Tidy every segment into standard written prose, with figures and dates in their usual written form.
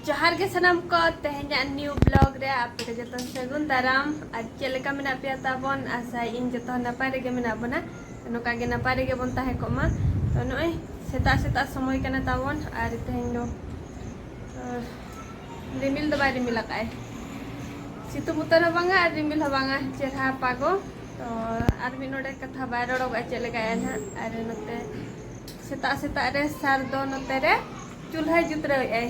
जोहार के सनम को तेहना न्यू ब्लॉग रे आपे के जतन सगुन दाराम आज चलेका मेना पे ताबन आशा इन जतो नपाय रे मेना बना नोका गे नपाय रे बन ताहे कोमा तो नय सेता सेता समय कना ताबन आर तेहन दो रिमिल दो बाय रिमिल काय सितु मुतन बांगा आर रिमिल बांगा चेहरा पागो तो आर मिनोडे कथा बाय रोडो चलेका ना आर नते सेता सेता रे सार दो नते रे चूल्हा जुतरे ए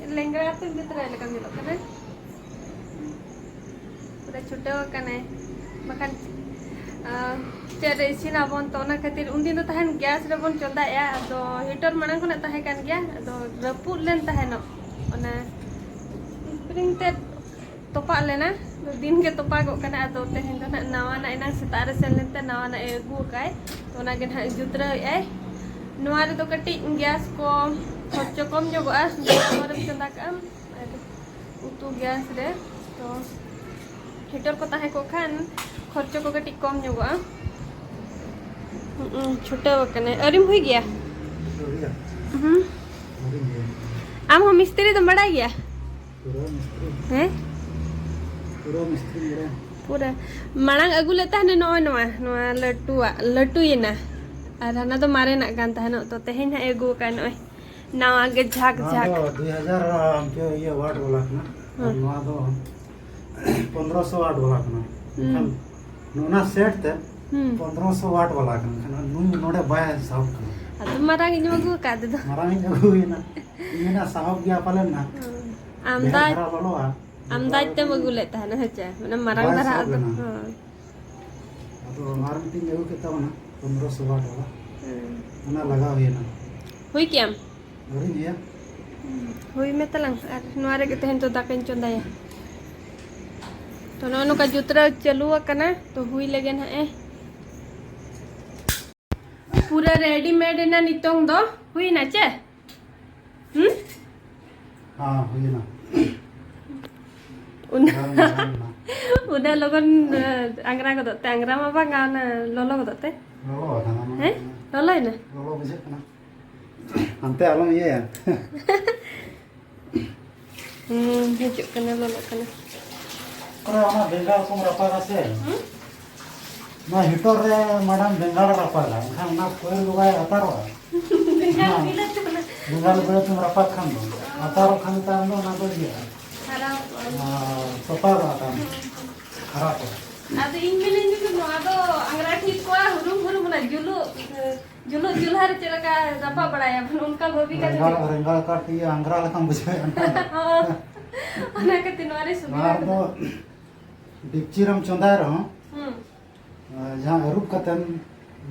लेंगड़ा तो जुतरे लगा मिलो कने पूरा छुटे कने बखान चेरे इसिना बन तो ना खातिर उन्दिन तो तहन गैस रे बन चंदाया तो हीटर मांग कोना तहे कान गया तो रपुद लेन तहन ओना स्प्रिंग ते तोपा लेना तो दिन के तोपा गो कना तो तहन तो नवा ना इना सितारे से लेते नवा ना एगु काय तो ना के ना जुतरे ए नवा रे तो कटी गैस को खर्चो कम जो गैस और चंदा कम उतु गैस रे तो हीटर को ताहे को खान खर्चो को कटी कम जो छोटे वकने अरिम हो गया आम हम मिस्त्री तो बड़ा गया हैं पूरा मांग अगु लेता है नवा लटू ये ना और हना तो मारे ना गान था तो तेहन है एगु का नय नावा के झाक झाक 2000 के ये वाट वाला ना नवा दो 1500 वाट वाला ना नोना सेट ते 1500 वाट वाला ना नु नोडे बाय साहब का ಅದು ಮರಾಂಗಿ ನಿಮಗೂ ಕಾದದು ಮರಾಂಗಿ ಹೋಗಿನ ಇನ ಸಾಹब गया पालन ना आमदाज ते मगु लेता है ना हचे माने मरांग धरा तो मार मीटिंग एगो के तब ना 1500 वाट वाला ना लगा हुई ना हुई क्या गरी दिया हुई में तलंग आर नवारे के तहन तो दाकन चंदाया तो नो का जुतरा चलू कना तो हुई लगे ना ए पूरा रेडीमेड ना नितोंग दो हुई ना चे हां हुई ना उना लोगन अंगरा को दते अंगरा मा बांगा ना लोलो को दते लोलो खाना हैं लोलो है ना लोलो बुझे ना अंते आलम ये हिजुक कना लोलो कना करे ओना बेंगाल को रपागा से ना हिटर रे मैडम बेंगाल रपागा खान ना कोई लुगाय अतारो बेंगाल मिला तो ना बेंगाल बड़े तुम रपा खान दो अतारो खान ता नो ना तो दिया खराब सपागा काम खराब ಅದು ಇನ್ಮೇಲೆ ನಿಮಗೆ ಅದು ಅಂಗರಾಟಿ ಕೋಳ ಹುರು ಬನ जुलू जुल्हार चलका रपा बड़ाया बन उनका गोभी का रंगाल काटी अंगरा लखम बुझे ओना के तिनवारे सुबह मार दो डिपचिरम चंदा रहो जहां रूप कतन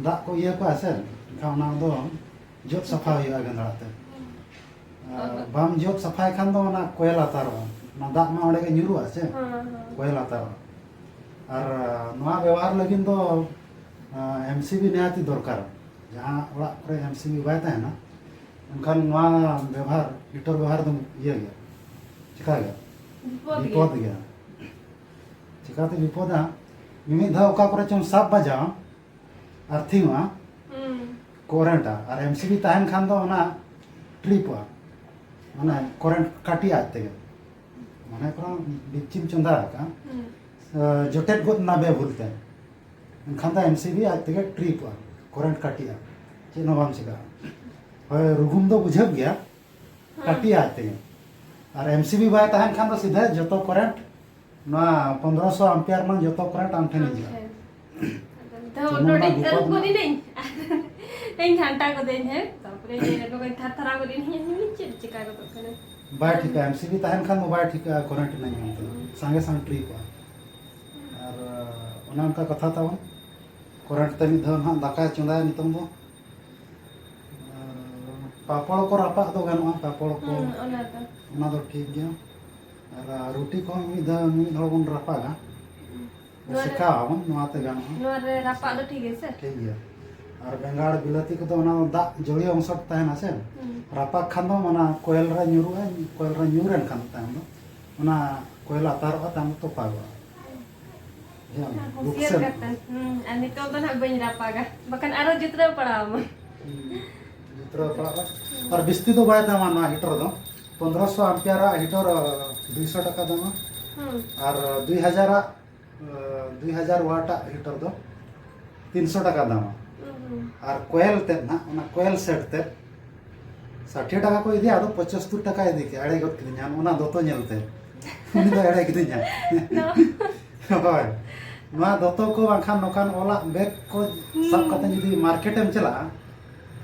दा को ये को असल खाना दो जोत सफा हुआ गंदाते बाम जोत सफाई खान दो ना कोयला तारो ना दा मा ओडे के न्यूरु आसे कोयला तारो और नवा व्यवहार लगिन दो एमसीबी निहाती दरकार जहां ओड़ा करे एमसीबी बाय ता है ना उनखान नवा व्यवहार हीटर व्यवहार दो ये गया चिका गया विपद गया चिकाते विपदा मिमी धा ओका करे चम साब बजा अर्थिंगा कोरेंटा और एमसीबी ताहन खान दो ना ट्रिप माने कोरेंट काटी आते माने कोन बिचिम चंदा का जोटेट गोत ना बे बोलते खान दा एमसीबी आते के ट्रिप कोरेंट काटिया चे नो बाम चिका होय रुगुम दो बुझब गया काटी आते और एमसीबी बाय ताहन खान दो सीधा जतो कोरेंट ना 1500 एम्पियर मान जतो कोरेंट आम ठेनी जा तो नोडी अरु को दी नहीं इन घंटा को देन है तापरे ये लोग थरथरा को दिन है चिका को कने बाय ठीक है एमसीबी ताहन खान मोबाइल ठीक है कोरेंट नहीं होता संगे संग ट्रिप और ओना उनका कथा तावन कोरेंट ते मिद धाम दाका चंदा नितम दो पापड़ को रापा दो गनवा पापड़ को ओना दो ठीक गया और रोटी को मिद बन रापागा सिखा हम नवाते गनवा नोरे रापा दो ठीक है से ठीक गया और बेंगाड़ बिलाती को तो ओना दा जड़ी अंशट ताहना से रापा खान दो मना कोयल रा न्यूरेन खान ताहन दो ओना कोयल अतारो ताम तो पागो Siap kata, ani kau tu nak banyak apa? Bahkan arah jutra pada am. जुतरा पड़ा और बिस्ती तो बाय दामा ना हीटर दो 1500 एम्पियर हीटर 200 टाका दाम और 2000 वाट हीटर दो 300 टाका दाम और कोयल ते ना ओना कोयल सेट ते 60 टाका को इदी आदो 75 टाका इदी के अड़े गत किदिnya ओना दोतो नेलते उनी दो अड़े किदिnya होय मा दोतो को बाखान नोकान ओला बैग को सब कते जदी मार्केट में चला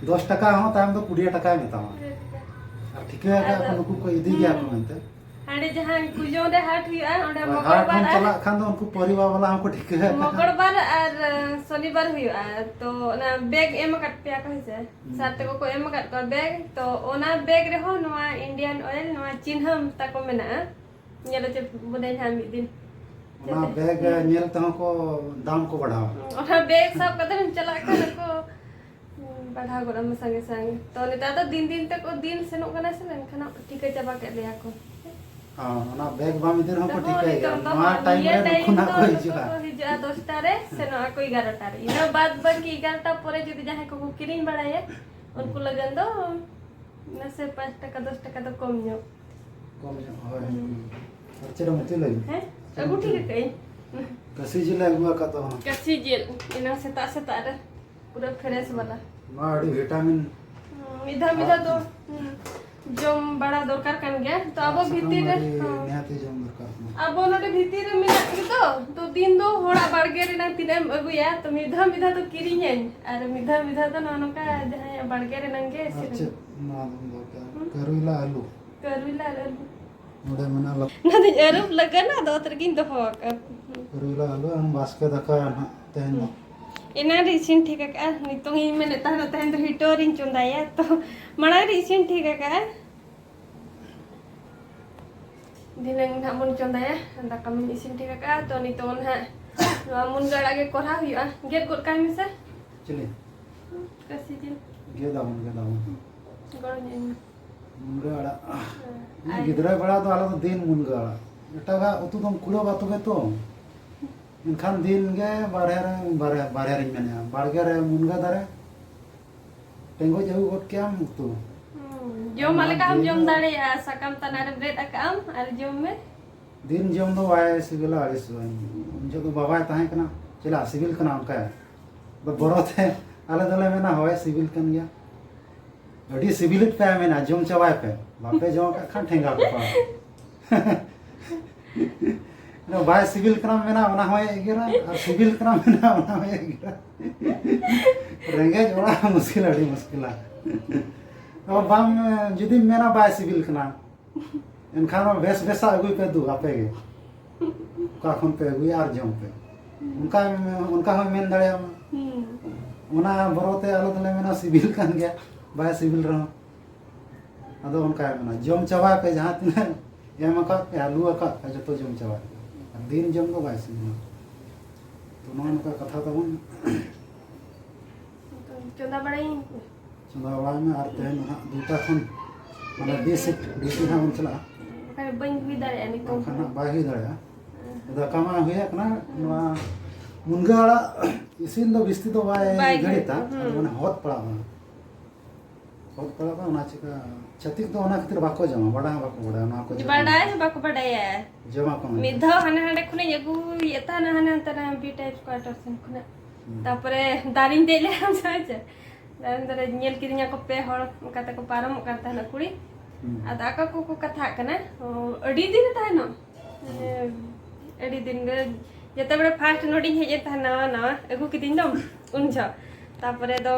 10 टाका हो ताम दो 20 टाका मेतावा और ठीक है का नुकु को इदी गया को मेनते हाडे जहां कुजो रे हाट हुआ ओंडे हाट मंगलवार में चला खान दो उनको परिवार वाला हमको ठीक है मंगलवार और शनिवार हुआ तो ना बैग एम कट पे को से साथ को एम कट को बैग तो ओना बैग रे हो नवा इंडियन ऑयल नवा चिन्हम ताको मेना नेलो चे बुदे हम दिन ओना बैग नेल तह को दाम को बढ़ावा ओना बैग सब कदर चला कर को बढ़ा गरम संगे संगे तो नेता तो दिन दिन तक दिन सेनो कना से खाना ठीक है चाबा के लिया को हां ओना बैग बाम दिन हमको ठीक है मा टाइम रे खुना को हिजुआ हिजुआ 10 टा रे सेनो को 11 टा रे इना बाद बाकी 11 टा परे जदी जहां को किरिन बड़ाए उनको लगन दो न से 5 टका 10 टका तो कम होय खर्चे रे मते लगी हैं अगु ठीक है कसी जिले अगुआ का तो कसी जेल इना सेता सेता रे पूरा फ्रेश वाला मा अड़ी विटामिन मिधा तो जम बड़ा दरकार कान गया तो अब भीतर रे निहाती जम दरकार अब नोटे भीतर रे मिला तो दिन दो होड़ा बाड़गे रे ना तिनेम अगुया तो मिधा तो किरिញऔर मिधा तो ननका जहां बाड़गे रे नंगे अच्छा ना दो करुला आलू नोडे मना लग ना दे अरुप लगना दो तरगिन दो होक करुला आलू हम बास्के दका ना तेन इना रिसिन ठीक का नितों ही में नेता रहता है तो हिटोरिन चुंदाया तो मणा रिसिन ठीक का दिनंग नामुन चुंदाया दाका में इसिन ठीक का तो नितों हा मुन गड़ा के कोरा हुआ गेट गोट काय में से चले कसी दिन गेदाम गड़ ने मुनगा गिदरा बड़ा तो आला तो दिन मुनगा एटागा उतु दम कुलो बातु के तो इनखान दिन गे बारे रे मेना बाड़गे रे मुनगा दारे टेंगो जाऊ गोट के हम उतु जो माले का हम जम दाड़े सकम तनारे ब्रेड अकाम और जम में दिन जम दो वाय सिबिला आरिस जो तो बाबा ताहे कना चला सिबिल कना उनका तो बरो थे आले दले मेना होय सिबिल कन गया अडी सिबिलिट पे मेना जम चवाय पे बापे जो का खान ठेंगा को नो बाय सिविल क्राम मेना ओना होय एगेरा और सिविल क्राम मेना ओना होय एगेरा रेंगे जोड़ा मुश्किल अड़ी मुश्किल अब बाम जदी मेना बाय सिविल क्राम एनखान बेस बेसा अगुई पे दु आपे गे का खन पे अगुई आर जम पे उनका हो मेन दड़े ओना बरोते आलो दले मेना सिविल कान गया बाय सिविल रहो अदो उनका मेना जम चवा पे जहां तिना एम का आलू का जतो जम चवा दिन जम दो बाय सिविल तो नोन का कथा तबन चंदा बड़ाई चंदा बड़ा में आर तेन ना दूटा खन माने बेसिक ड्यूटी ना चला काय बन हुई दारे अनि तो खाना बाही दड़या दा कमा हुया कना नवा मुनगाड़ा इसिन दो बिस्ती दो बाय गड़िता माने होत पड़ा ना चिका छतिक दो ना खातिर बाको जमा बड़ा बाको बड़ा ना को बड़ाय बाको बड़ाय जमा को मिधा हने हने खुने यगु येता ना हने तना बी टाइप क्वार्टर से खुने तापरे दारिन देले हम जाय दारिन दरे नेल किरिया को पे हड़ काते को पारम करता ना कुड़ी आ दाका को कथा कना अडी दिन ता न अडी दिन जते बड़े फास्ट नोडिंग हे ता ना ना एगु कि दिन दम उनजा तापरे दो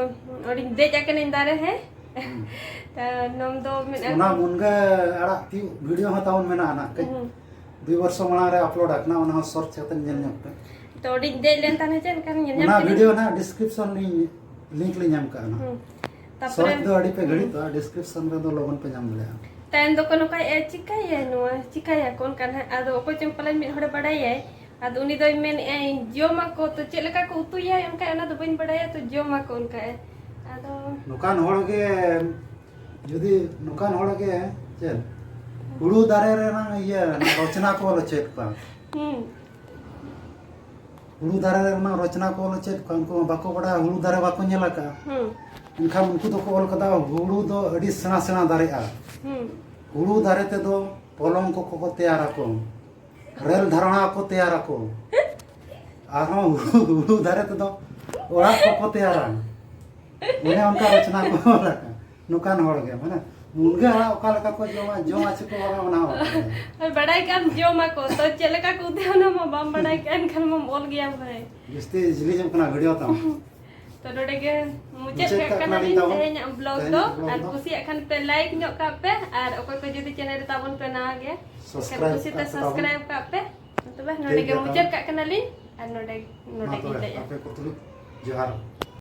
अडी दे जाके निंदारे है नम दो ओना मुनगा आड़ा ती वीडियो हताउन मेना ना के 2 वर्ष मणा रे अपलोड आकना ओना सर्च छतन जन न्यप तो डी दे लेन ताने चेन kan nyam ओना वीडियो ना डिस्क्रिप्शन लिंक ले न्याम का ना तापरे सर्च दो अड़ी पे घड़ी तो डिस्क्रिप्शन रे दो लोगन पे न्याम ले तैन दो कोनो का ए चिकाया नो चिकाया कोन kan आदो ओको चंपल मिन हड़े बड़ाय आदो उनी दो मेन ए जोमा को तो चेलका को उतुया उनका एना दो बइन बड़ाय तो जोमा को उनका आदो नुकान होड़गे यदि नुकान होड़गे चल हुड़ू दारे रे ना ये रचना को चेक पा हुड़ू दारे रे ना रचना को चेक पा उनको बाको बड़ा हुड़ू दारे बाको नेला का इनखा उनको तो को कदा हुड़ू दो अडी सेना सेना दारे आ हुड़ू दारे ते दो पलंग को तैयारा को रेल धारणा को तैयारा को आरो हुड़ू दारे ते दो ओड़ा को तैयारा उन्हें उनका रचना को रखा नुकान होड़ गया माने मुर्गा ओका लका को जोमा से को वाला बनाओ और बड़ाई काम जोमा को तो चलका को देना म बम बड़ाई कान खान म बोल गया भाई जस्ती इजली जम कना वीडियो ता तो नोडे के मुझे कना दिन तेहenya ब्लॉग दो और कुसी अखन पे लाइक ᱧᱚᱜ का पे और ओको को जदी चैनल ताबन पे ना गे सब्सक्राइब का पे तबे नोडे के मुझे का कना लिन और नोडे के जोहार